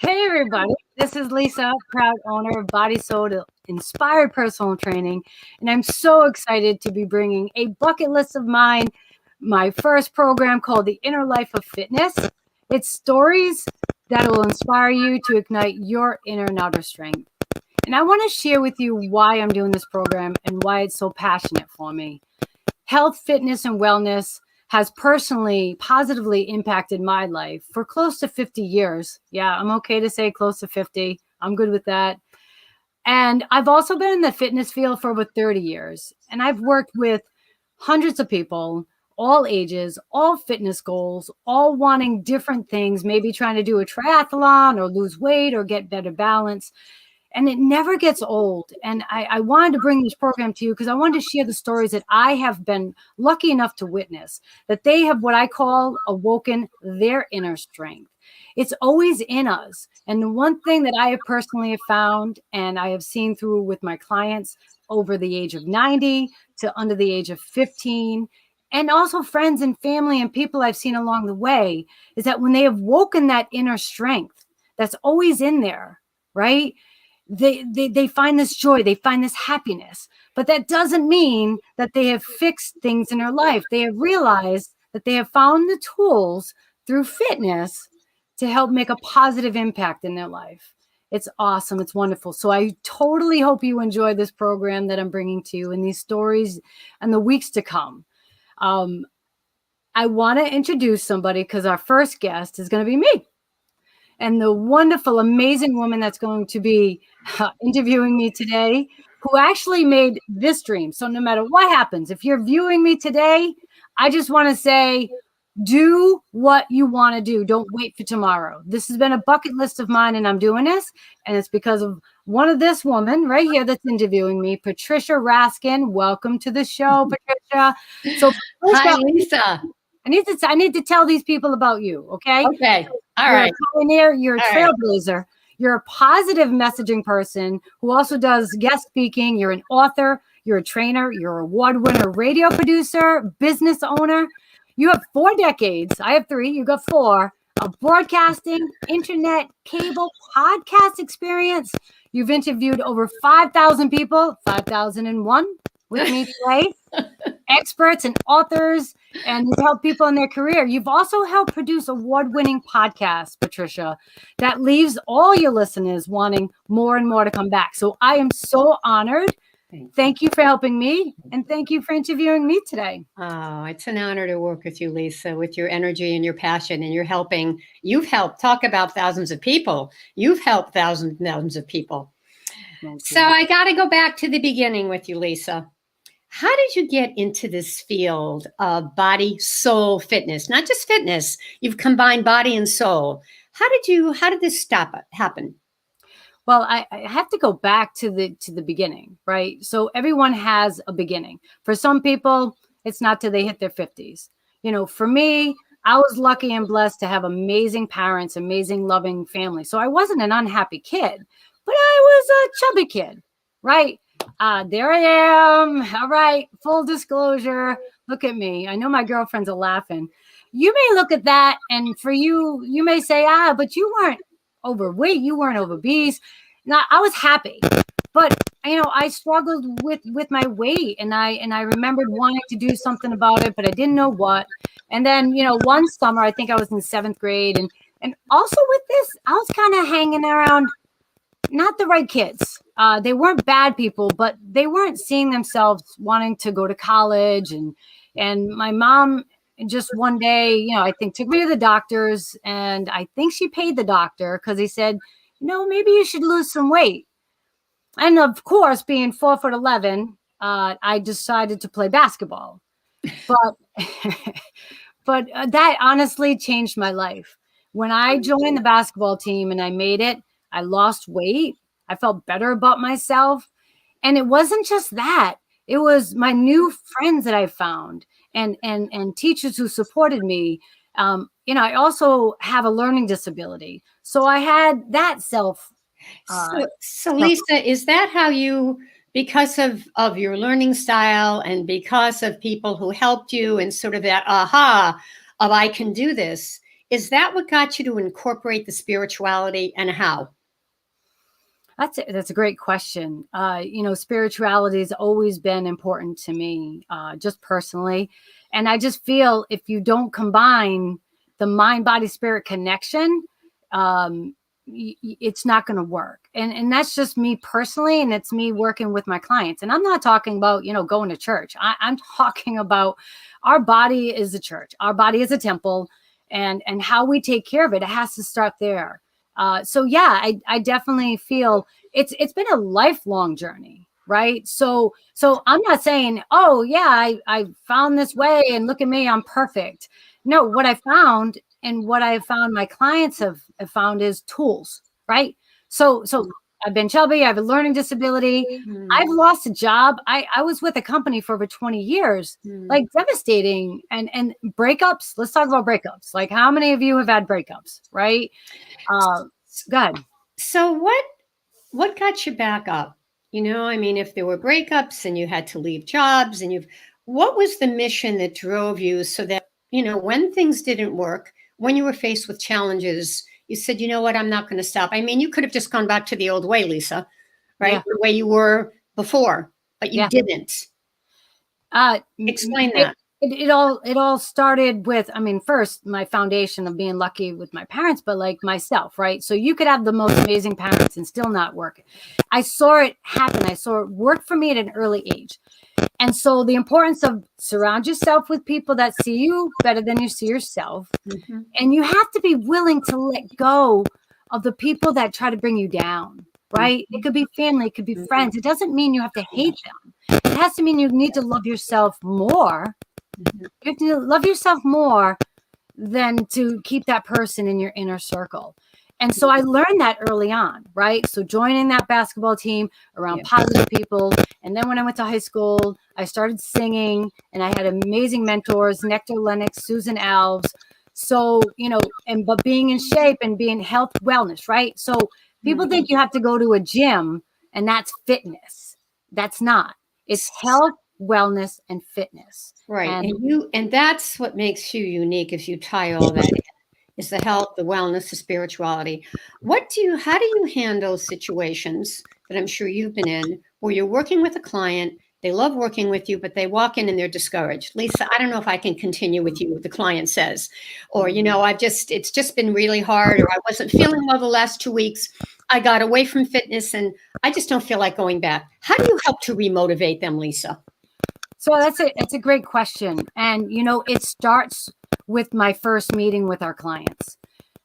Hey everybody, this is Lisa, proud owner of Body Soul Inspired Personal Training, and I'm so excited to be bringing a bucket list of mine, my first program called The Inner Life of Fitness. It's stories that will inspire you to ignite your inner and outer strength. And I want to share with you why I'm doing this program and why it's so passionate for me. Health, fitness, and wellness has personally positively impacted my life for close to 50 years. Yeah, I'm okay to say close to 50. I'm good with that. And I've also been in the fitness field for over 30 years. And I've worked with hundreds of people, all ages, all fitness goals, all wanting different things, maybe trying to do a triathlon or lose weight or get better balance. And it never gets old. And I wanted to bring this program to you because I wanted to share the stories that I have been lucky enough to witness, that they have what I call awoken their inner strength. It's always in us. And the one thing that I have personally found, and I have seen through with my clients over the age of 90 to under the age of 15, and also friends and family and people I've seen along the way, is that when they have woken that inner strength that's always in there, right? They find this joy, they find this happiness, but that doesn't mean that they have fixed things in their life. They have realized that they have found the tools through fitness to help make a positive impact in their life. It's awesome. It's wonderful. So I totally hope you enjoy this program that I'm bringing to you and these stories and the weeks to come. I want to introduce somebody because our first guest is going to be me. And the wonderful, amazing woman that's going to be interviewing me today, who actually made this dream. So no matter what happens, if you're viewing me today, I just want to say, do what you want to do. Don't wait for tomorrow. This has been a bucket list of mine, and I'm doing this. And it's because of one of this woman right here that's interviewing me, Patricia Raskin. Welcome to the show, Patricia. So hi, Lisa. I need to tell these people about you, okay? Okay. All You're right. a pioneer, you're a All trailblazer. Right. You're a positive messaging person who also does guest speaking. You're an author, you're a trainer, you're an award winner, radio producer, business owner. You have 4 decades. I have 3. You got 4 of broadcasting, internet, cable, podcast experience. You've interviewed over 5,000 people, 5,001 with me today. Experts and authors, and you've helped people in their career. You've also helped produce award-winning podcasts, Patricia, that leaves all your listeners wanting more and more to come back. So I am so honored. Thank you for helping me, and thank you for interviewing me today. Oh, it's an honor to work with you, Lisa, with your energy and your passion, and you've helped talk about thousands of people. You've helped thousands and thousands of people. So I got to go back to the beginning with you, Lisa. How did you get into this field of body, soul, fitness? Not just fitness, you've combined body and soul. How did this happen? Well, I have to go back to the beginning, right? So everyone has a beginning. For some people, it's not till they hit their 50s. You know, for me, I was lucky and blessed to have amazing parents, amazing loving family. So I wasn't an unhappy kid, but I was a chubby kid, right? There I am. All right. Full disclosure. Look at me. I know my girlfriends are laughing. You may look at that, and for you, you may say, but you weren't overweight. You weren't obese. Now, I was happy, but I struggled with my weight, and I remembered wanting to do something about it, but I didn't know what. And then, one summer, I think I was in 7th grade, and also with this, I was kind of hanging around not the right kids. They weren't bad people, but they weren't seeing themselves wanting to go to college. And my mom just one day, I think took me to the doctors, and I think she paid the doctor because he said, maybe you should lose some weight. And of course, being 4'11", I decided to play basketball. But that honestly changed my life. When I joined the basketball team and I made it, I lost weight. I felt better about myself. And it wasn't just that. It was my new friends that I found and teachers who supported me. I also have a learning disability. So I had that self. So Lisa, is that how you, because of your learning style and because of people who helped you and sort of that aha of I can do this, is that what got you to incorporate the spirituality, and how? That's a great question. Spirituality has always been important to me, just personally. And I just feel if you don't combine the mind, body, spirit connection, it's not going to work. And that's just me personally. And it's me working with my clients. And I'm not talking about, going to church. I'm talking about our body is a church. Our body is a temple, and how we take care of it. It has to start there. So yeah, I definitely feel it's been a lifelong journey, right? So I'm not saying, oh yeah, I found this way and look at me, I'm perfect. No, what I found and what I found my clients have found is tools, right? So I've been chubby, I have a learning disability, I've lost a job. I was with a company for over 20 years, like devastating, and breakups. Let's talk about breakups. Like, how many of you have had breakups, right? Go ahead. So what got you back up? I mean, if there were breakups and you had to leave jobs and what was the mission that drove you so that, when things didn't work, when you were faced with challenges, you said, you know what, I'm not going to stop. I mean, you could have just gone back to the old way, Lisa, right? Yeah. The way you were before, but you didn't. Explain that. It all started with, first my foundation of being lucky with my parents, but like myself, right? So you could have the most amazing parents and still not work. I saw it happen. I saw it work for me at an early age. And so the importance of surround yourself with people that see you better than you see yourself. Mm-hmm. And you have to be willing to let go of the people that try to bring you down, right? Mm-hmm. It could be family, it could be friends. It doesn't mean you have to hate them. It has to mean you need to love yourself more. Mm-hmm. You have to love yourself more than to keep that person in your inner circle. And so I learned that early on, right? So joining that basketball team around positive people. And then when I went to high school, I started singing and I had amazing mentors, Nectar Lennox, Susan Alves. So, but being in shape and being health wellness, right? So people think you have to go to a gym and that's fitness. That's not. It's health, wellness, and fitness. Right. And that's what makes you unique if you tie all that in. Is the health, the wellness, the spirituality. How do you handle situations that I'm sure you've been in where you're working with a client, they love working with you, but they walk in and they're discouraged? Lisa, I don't know if I can continue with you, the client says, or, it's just been really hard, or I wasn't feeling well the last 2 weeks. I got away from fitness and I just don't feel like going back. How do you help to remotivate them, Lisa? So that's a great question. And, it starts with my first meeting with our clients.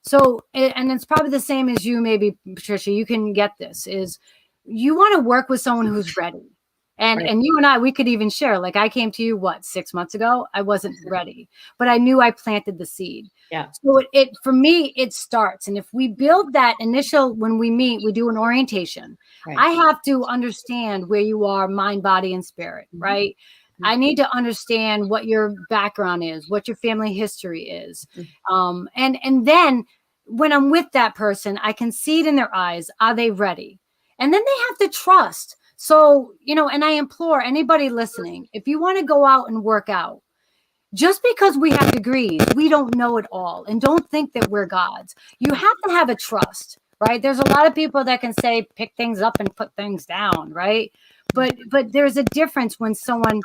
So, and it's probably the same as you, maybe, Patricia, you can get this, is you want to work with someone who's ready. And right. And you and I, we could even share, like I came to you, 6 months ago? I wasn't ready, but I knew I planted the seed. Yeah. So for me, it starts. And if we build that initial, when we meet, we do an orientation. Right. I have to understand where you are, mind, body, and spirit, right? I need to understand what your background is, what your family history is. And then when I'm with that person, I can see it in their eyes. Are they ready? And then they have to trust. So, and I implore anybody listening, if you want to go out and work out, just because we have degrees, we don't know it all. And don't think that we're gods. You have to have a trust, right? There's a lot of people that can say, pick things up and put things down, right? But there's a difference when someone...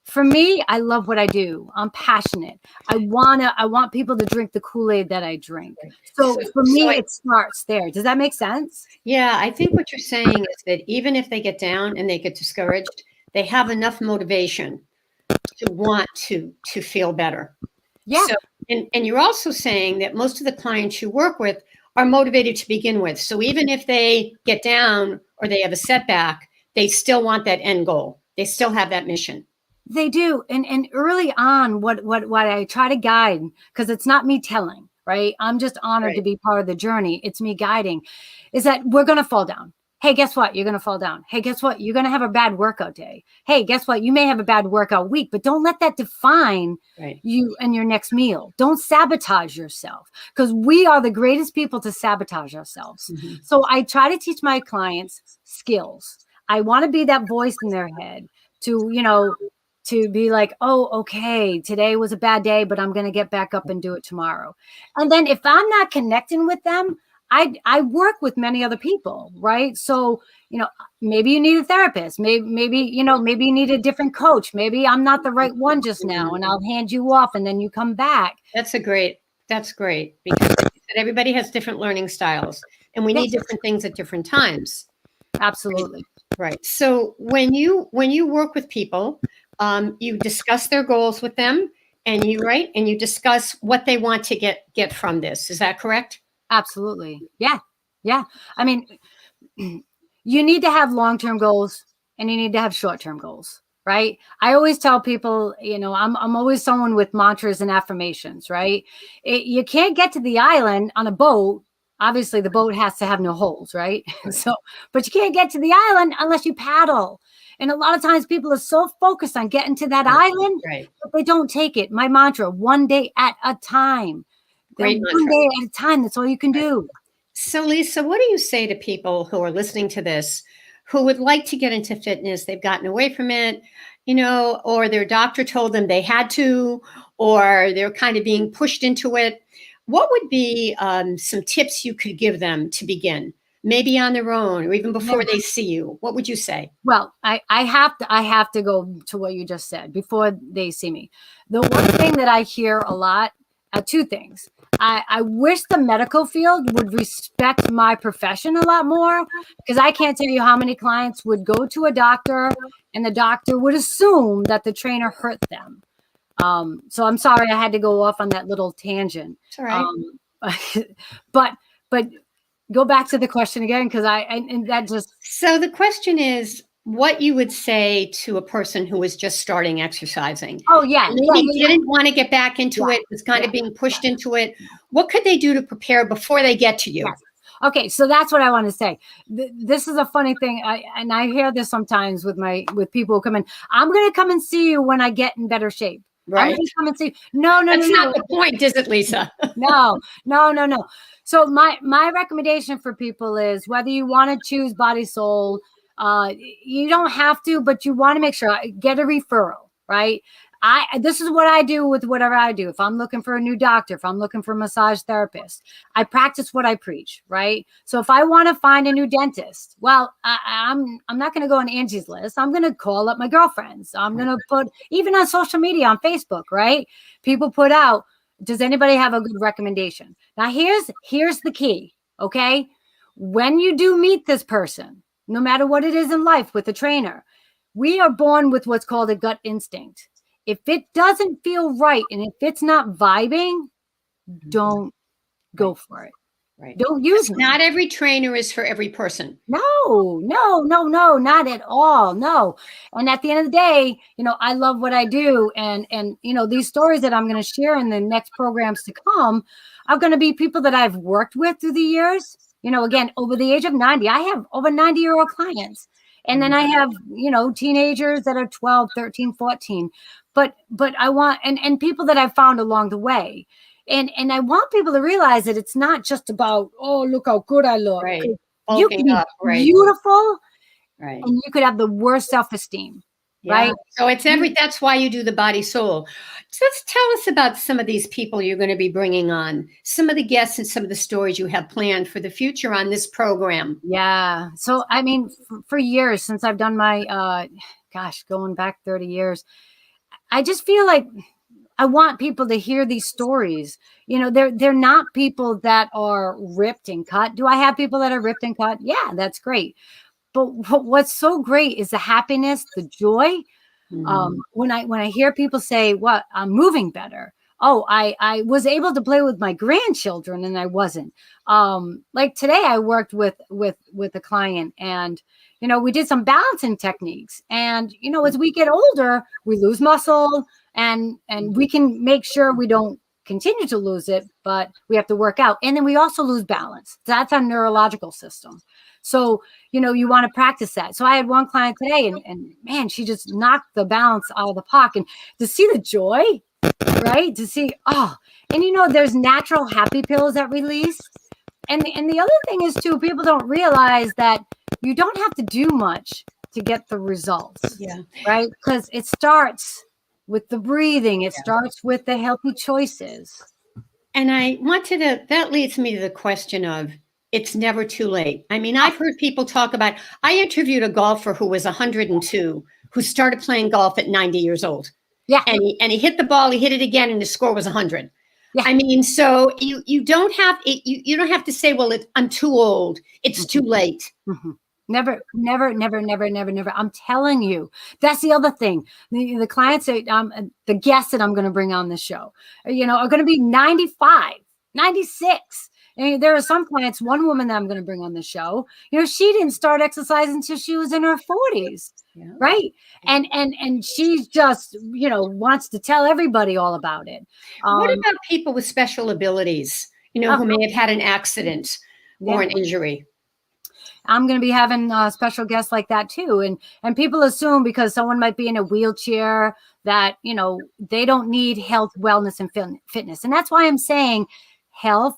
For me, I love what I do. I'm passionate. I want people to drink the Kool-Aid that I drink. So for me, it starts there. Does that make sense? Yeah, I think what you're saying is that even if they get down and they get discouraged, they have enough motivation to want to feel better. Yeah. So, and you're also saying that most of the clients you work with are motivated to begin with. So even if they get down or they have a setback, they still want that end goal. They still have that mission. They do. And early on, what I try to guide, because it's not me telling, right? I'm just honored to be part of the journey. It's me guiding, is that we're going to fall down. Hey, guess what? You're going to fall down. Hey, guess what? You're going to have a bad workout day. Hey, guess what? You may have a bad workout week, but don't let that define you and your next meal. Don't sabotage yourself, because we are the greatest people to sabotage ourselves. Mm-hmm. So I try to teach my clients skills. I want to be that voice in their head to, to be like, oh, okay, today was a bad day, but I'm going to get back up and do it tomorrow. And then if I'm not connecting with them, I work with many other people, right? So, maybe you need a therapist. Maybe you need a different coach. Maybe I'm not the right one just now, and I'll hand you off and then you come back. That's great because like you said, everybody has different learning styles and we need different things at different times. Absolutely. Right. So when you work with people, you discuss their goals with them and you discuss what they want to get from this. Is that correct? Absolutely. Yeah. Yeah. I mean, you need to have long-term goals and you need to have short-term goals, right? I always tell people, I'm always someone with mantras and affirmations, right? You can't get to the island on a boat. Obviously the boat has to have no holes, right? But you can't get to the island unless you paddle. And a lot of times people are so focused on getting to that island, but they don't take it. My mantra, one day at a time. Great One day at a time. That's all you can do. So, Lisa, what do you say to people who are listening to this who would like to get into fitness? They've gotten away from it, or their doctor told them they had to, or they're kind of being pushed into it. What would be some tips you could give them to begin? Maybe on their own or even before they see you? What would you say? Well, I have to go to what you just said before they see me. The one thing that I hear a lot, two things. I wish the medical field would respect my profession a lot more, because I can't tell you how many clients would go to a doctor and the doctor would assume that the trainer hurt them. So I'm sorry I had to go off on that little tangent. It's all right. But go back to the question again, because that just. So the question is, what you would say to a person who was just starting exercising. Oh, yeah. Maybe didn't want to get back into it, was kind of being pushed into it. What could they do to prepare before they get to you? Yes. Okay, so that's what I want to say. This is a funny thing, and I hear this sometimes with people who come in. I'm going to come and see you when I get in better shape. Right. I'm going to come and see. No. That's not the point, is it, Lisa? No. So my recommendation for people is, whether you want to choose Body Soul, you don't have to, but you want to make sure, get a referral, right? This is what I do with whatever I do. If I'm looking for a new doctor, if I'm looking for a massage therapist, I practice what I preach, right? So if I want to find a new dentist, well, I'm not going to go on Angie's List. I'm going to call up my girlfriends. I'm going to put, even on social media, on Facebook, right? People put out, does anybody have a good recommendation? Now here's the key, okay? When you do meet this person, no matter what it is in life with a trainer, we are born with what's called a gut instinct. If it doesn't feel right and if it's not vibing, don't go for it. Right. Don't use it. Not every trainer is for every person. No, not at all. No. And at the end of the day, I love what I do. And these stories that I'm going to share in the next programs to come are going to be people that I've worked with through the years. Again, over the age of 90, I have over 90-year-old clients. And then I have, teenagers that are 12, 13, 14. But I want, and people that I've found along the way. And I want people to realize that it's not just about, oh, look how good I look. Right. You can be beautiful, right, and you could have the worst self-esteem. Yeah. Right. So that's why you do the Body Soul. So let's tell us about some of these people you're going to be bringing on, some of the guests and some of the stories you have planned for the future on this program. Yeah. So, I mean, for years since I've done my, going back 30 years, I just feel like I want people to hear these stories. They're not people that are ripped and cut. Do I have people that are ripped and cut? Yeah, that's great. But what's so great is the happiness, the joy. When I hear people say, "What, I'm moving better." Oh, I was able to play with my grandchildren and I wasn't. Like today, I worked with a client, and we did some balancing techniques. And as we get older, we lose muscle, and we can make sure we don't continue to lose it, but we have to work out. And then we also lose balance. That's our neurological system. So, you want to practice that. So I had one client today, and man, she just knocked the balance out of the park. And to see the joy, right? To see, and there's natural happy pills that release. And the other thing is too, people don't realize that you don't have to do much to get the results. Yeah. Right? Because it starts with the breathing. It starts with the healthy choices. And I wanted to, that leads me to the question of it's never too late. I mean, I've heard people talk about, I interviewed a golfer who was 102, who started playing golf at 90 years old. Yeah. And he hit the ball, he hit it again, and the score was 100. Yeah. I mean, so you don't have you don't have to say, well, I'm too old. It's too late. Mm-hmm. Never. I'm telling you, that's the other thing. The clients, the guests that I'm going to bring on the show, are going to be 95, 96. And there are some clients, one woman that I'm going to bring on the show, she didn't start exercising until she was in her 40s. Yeah. Right. And she just, wants to tell everybody all about it. What about people with special abilities, who may have had an accident or an injury? I'm going to be having special guests like that too. And people assume because someone might be in a wheelchair that, they don't need health, wellness, and fitness. And that's why I'm saying health,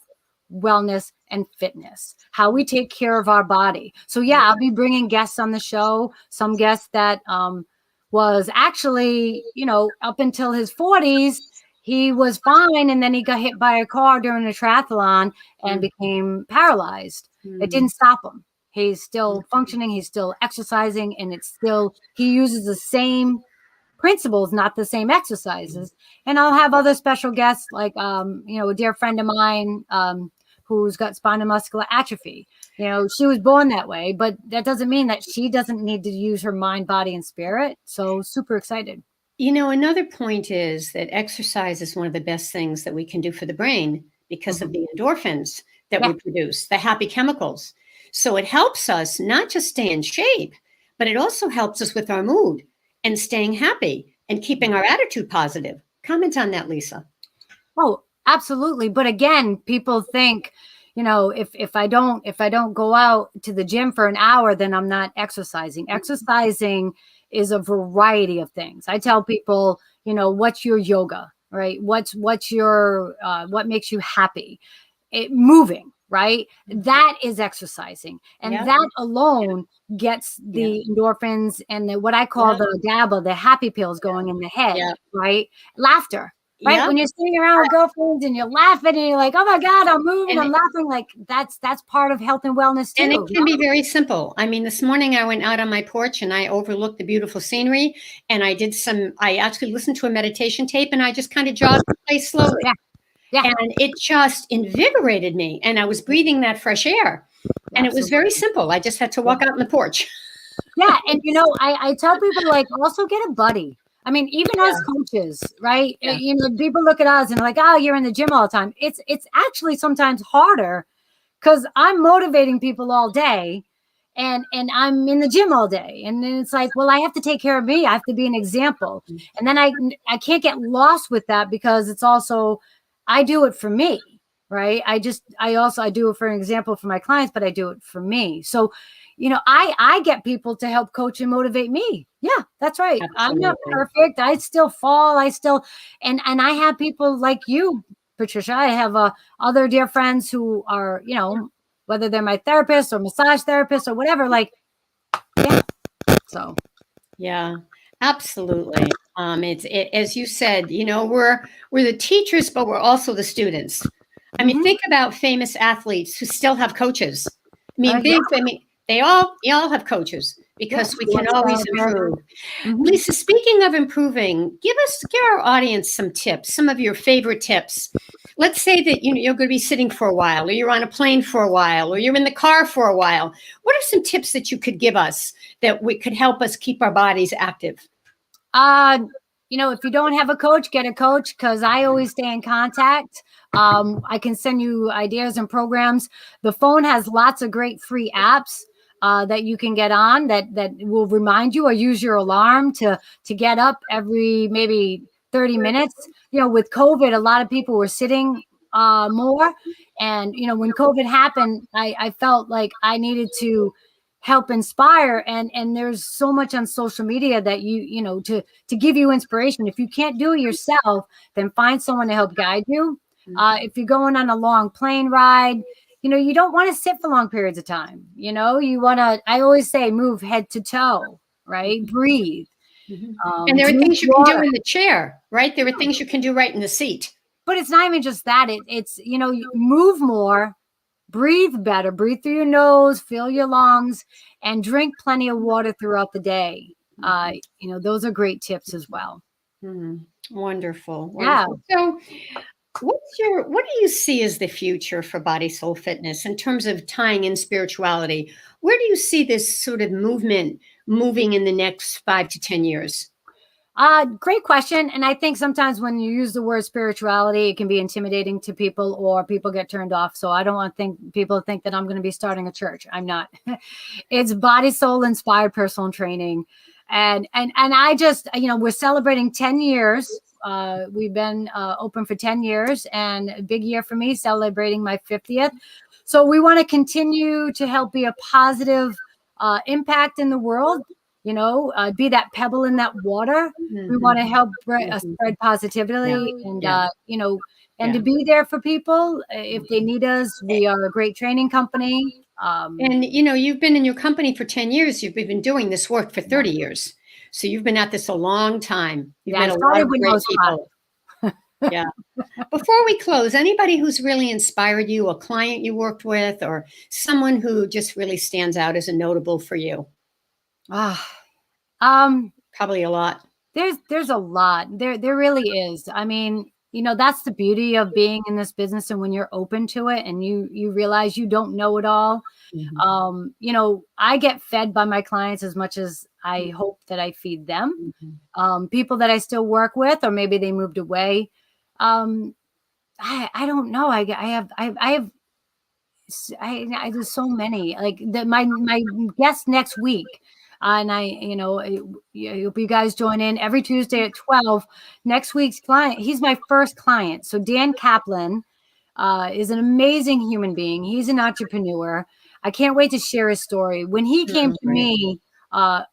wellness, and fitness, how we take care of our body. So yeah, I'll be bringing guests on the show, some guests that was actually, up until his 40s, he was fine. And then he got hit by a car during a triathlon and became paralyzed. It didn't stop him. He's still functioning. He's still exercising, and he uses the same principles, not the same exercises. And I'll have other special guests like, a dear friend of mine who's got spinal muscular atrophy. She was born that way, but that doesn't mean that she doesn't need to use her mind, body, and spirit. So super excited. Another point is that exercise is one of the best things that we can do for the brain because of the endorphins that we produce, the happy chemicals. So it helps us not just stay in shape, but it also helps us with our mood and staying happy and keeping our attitude positive. Comment on that, Lisa. Oh, absolutely. But again, people think, if I don't go out to the gym for an hour, then I'm not exercising. Exercising is a variety of things. I tell people, what's your yoga, right? What's your what makes you happy? Moving. Right? That is exercising. And that alone gets the endorphins and what I call the GABA, the happy pills going in the head, right? Laughter, right? When you're sitting around with girlfriends and you're laughing and you're like, oh my God, I'm moving, I'm laughing. Like that's part of health and wellness too. And it can be very simple. I mean, this morning I went out on my porch and I overlooked the beautiful scenery and I actually listened to a meditation tape and I just kind of jogged the place slowly. Yeah. And it just invigorated me. And I was breathing that fresh air. And it was very simple. I just had to walk out on the porch. Yeah. And, I tell people, like, also get a buddy. I mean, even us coaches, right? People look at us and like, oh, you're in the gym all the time. It's actually sometimes harder because I'm motivating people all day and I'm in the gym all day. And then it's like, well, I have to take care of me. I have to be an example. And then I can't get lost with that because it's also, I do it for me, right? I do it for an example for my clients, but I do it for me. So, I get people to help coach and motivate me. Yeah, that's right. Absolutely. I'm not perfect. I still fall. And I have people like you, Patricia. I have other dear friends who are, whether they're my therapist or massage therapist or whatever, like, so. Yeah. Absolutely. As you said, we're the teachers, but we're also the students. I mean, think about famous athletes who still have coaches. I mean, they all have coaches because we can always improve. Lisa, speaking of improving, give our audience some tips, some of your favorite tips. Let's say that you're going to be sitting for a while, or you're on a plane for a while, or you're in the car for a while. What are some tips that you could give us that could help us keep our bodies active? If you don't have a coach, get a coach because I always stay in contact. I can send you ideas and programs. The phone has lots of great free apps that you can get on that will remind you or use your alarm to get up every maybe 30 minutes. With COVID, a lot of people were sitting more. And, when COVID happened, I felt like I needed to help inspire. And there's so much on social media that to give you inspiration. If you can't do it yourself, then find someone to help guide you. If you're going on a long plane ride, you don't want to sit for long periods of time. You want to, I always say, move head to toe, right? Breathe. And there are Drink things you can do water. in the chair, right? There are things you can do right in the seat. But it's not even just that. It's, you move more, breathe better, breathe through your nose, fill your lungs, and drink plenty of water throughout the day. Those are great tips as well. Wonderful. Yeah. Wonderful. So what do you see as the future for Body Soul Fitness in terms of tying in spirituality? Where do you see this sort of movement moving in the next 5 to 10 years? Great question. And I think sometimes when you use the word spirituality, it can be intimidating to people, or people get turned off. So I don't want people to think that I'm going to be starting a church. I'm not. It's body, soul inspired personal training. And I just, we're celebrating 10 years. We've been open for 10 years, and a big year for me, celebrating my 50th. So we want to continue to help be a positive impact in the world. Be that pebble in that water. We want to help spread positivity, and and to be there for people if they need us. We are a great training company. And you've been in your company for 10 years. You've been doing this work for 30 years. So you've been at this a long time. You've met a lot of great people. Yeah. Before we close, anybody who's really inspired you, a client you worked with, or someone who just really stands out as a notable for you? Probably a lot. There's a lot. There really is. I mean, that's the beauty of being in this business, and when you're open to it and you realize you don't know it all. I get fed by my clients as much as I hope that I feed them. People that I still work with, or maybe they moved away. I don't know. There's so many, like my guest next week. And I hope you guys join in every Tuesday at 12. Next week's client, he's my first client. So Dan Kaplan is an amazing human being. He's an entrepreneur. I can't wait to share his story. When he came to me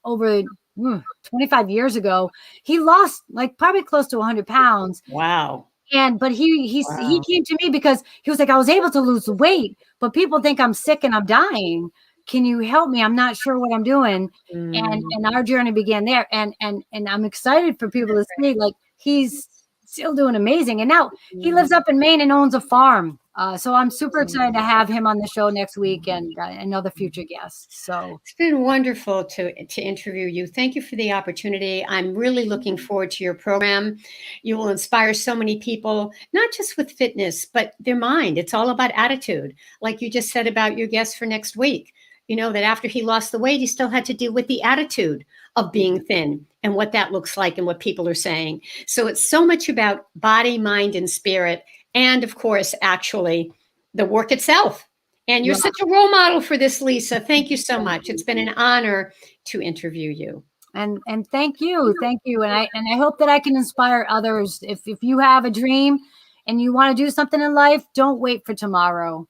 over 25 years ago, he lost probably close to 100 pounds. Wow. But he came to me because he was like, I was able to lose the weight, but people think I'm sick and I'm dying. Can you help me? I'm not sure what I'm doing. And our journey began there. And I'm excited for people to see, like, he's still doing amazing. And now he lives up in Maine and owns a farm. So I'm super excited to have him on the show next week, and another future guest. So it's been wonderful to interview you. Thank you for the opportunity. I'm really looking forward to your program. You will inspire so many people, not just with fitness, but their mind. It's all about attitude. Like you just said about your guest for next week, that after he lost the weight, he still had to deal with the attitude of being thin and what that looks like and what people are saying. So it's so much about body, mind, and spirit. And of course, actually, the work itself. And you're such a role model for this, Lisa. Thank you so much. It's been an honor to interview you. And thank you. And I hope that I can inspire others. If you have a dream and you want to do something in life, don't wait for tomorrow.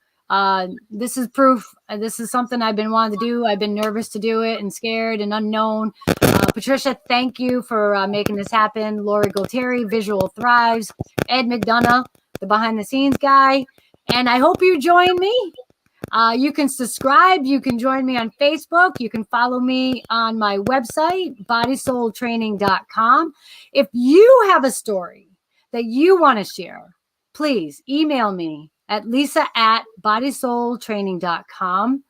This is proof. This is something I've been wanting to do. I've been nervous to do it and scared and unknown. Patricia, thank you for making this happen. Lori Golteri, Visual Thrives. Ed McDonough, the behind the scenes guy. And I hope you join me. You can subscribe. You can join me on Facebook. You can follow me on my website, bodysoultraining.com. If you have a story that you want to share, please email me at lisa@bodysoultraining.com.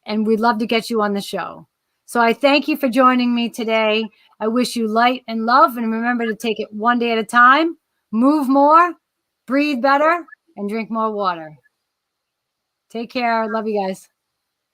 And we'd love to get you on the show. So I thank you for joining me today. I wish you light and love. And remember to take it one day at a time, move more, breathe better, and drink more water. Take care. Love you guys.